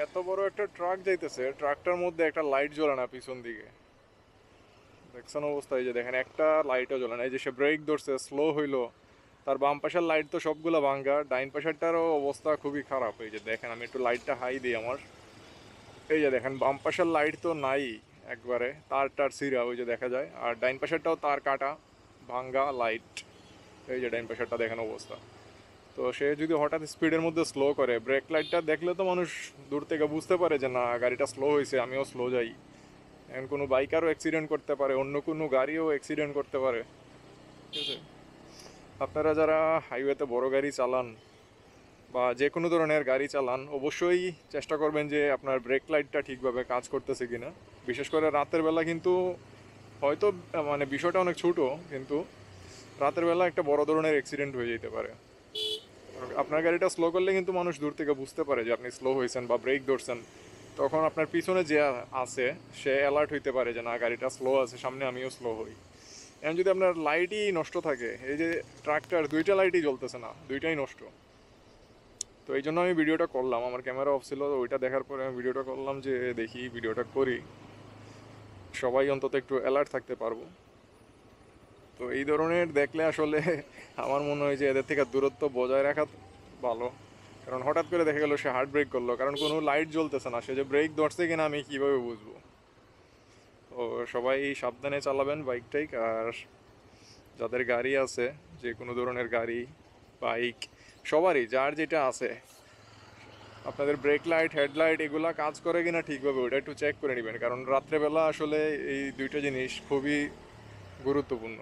এত বড় একটা ট্রাক যাইতেছে, ট্রাকটার মধ্যে একটা লাইট জ্বলে না পিছন দিকে। দেখছেন অবস্থা? এই যে দেখেন একটা লাইটও জ্বলে না। এই যে সে ব্রেক ধরছে, স্লো হইলো, তার বাম পাশের লাইট তো সবগুলো ভাঙ্গা, ডাইন পাশেরটারও অবস্থা খুবই খারাপ। এই যে দেখেন, আমি একটু লাইটটা হাই দিই আমার। এই যে দেখেন বাম পাশের লাইট তো নাই একবারে, তার টার সিরা ওই যে দেখা যায়, আর ডাইন পাশেরটাও তার কাটা, ভাঙ্গা লাইট। এই যে ডাইন পাশেরটা দেখেন অবস্থা। তো সে যদি হঠাৎ স্পিডের মধ্যে স্লো করে, ব্রেক লাইটটা দেখলে তো মানুষ দূর থেকে বুঝতে পারে যে না, গাড়িটা স্লো হয়েছে, আমিও স্লো যাই। এখন কোনো বাইকারও অ্যাক্সিডেন্ট করতে পারে, অন্য কোনো গাড়িও অ্যাক্সিডেন্ট করতে পারে। ঠিক আছে? আপনারা যারা হাইওয়েতে বড় গাড়ি চালান বা যে কোনো ধরনের গাড়ি চালান, অবশ্যই চেষ্টা করবেন যে আপনার ব্রেক লাইটটা ঠিকভাবে কাজ করতেছে কিনা। বিশেষ করে রাতের বেলা কিন্তু হয়তো মানে বিষয়টা অনেক ছোটো, কিন্তু রাতের বেলা একটা বড় ধরনের অ্যাক্সিডেন্ট হয়ে যেতে পারে। আপনার গাড়িটা স্লো করলে কিন্তু মানুষ দূর থেকে বুঝতে পারে যে আপনি স্লো হয়েছেন বা ব্রেক ধরছেন। তখন আপনার পিছনে যে আছে সে অ্যালার্ট হইতে পারে যে না, গাড়িটা স্লো আছে, সামনে আমিও স্লো হই। এখন যদি আপনার লাইটই নষ্ট থাকে, এই যে ট্রাকটার দুইটা লাইটই জ্বলতেছে না, দুইটাই নষ্ট। তো এই জন্য আমি ভিডিওটা করলাম, আমার ক্যামেরা অফ ছিল, তো ওইটা দেখার পরে আমি ভিডিওটা করলাম যে দেখি ভিডিওটা করি, সবাই অন্তত একটু অ্যালার্ট থাকতে পারবো। তো এই ধরনের দেখলে আসলে আমার মনে হয় যে এদের থেকে দূরত্ব বজায় রাখা ভালো। কারণ হঠাৎ করে দেখা গেল সে হার্ট ব্রেক করলো, কারণ কোনো লাইট জ্বলতেছে না, সে যে ব্রেক ধরছে কিনা আমি কীভাবে বুঝবো? তো সবাই সাবধানে চালাবেন বাইক টাইক। আর যাদের গাড়ি আছে, যে কোনো ধরনের গাড়ি, বাইক, সবারই যার যেটা আছে, আপনাদের ব্রেক লাইট, হেডলাইট এগুলা কাজ করে কিনা ঠিকভাবে ওটা একটু চেক করে নেবেন, কারণ রাত্রেবেলা আসলে এই দুইটা জিনিস খুবই গুরুত্বপূর্ণ।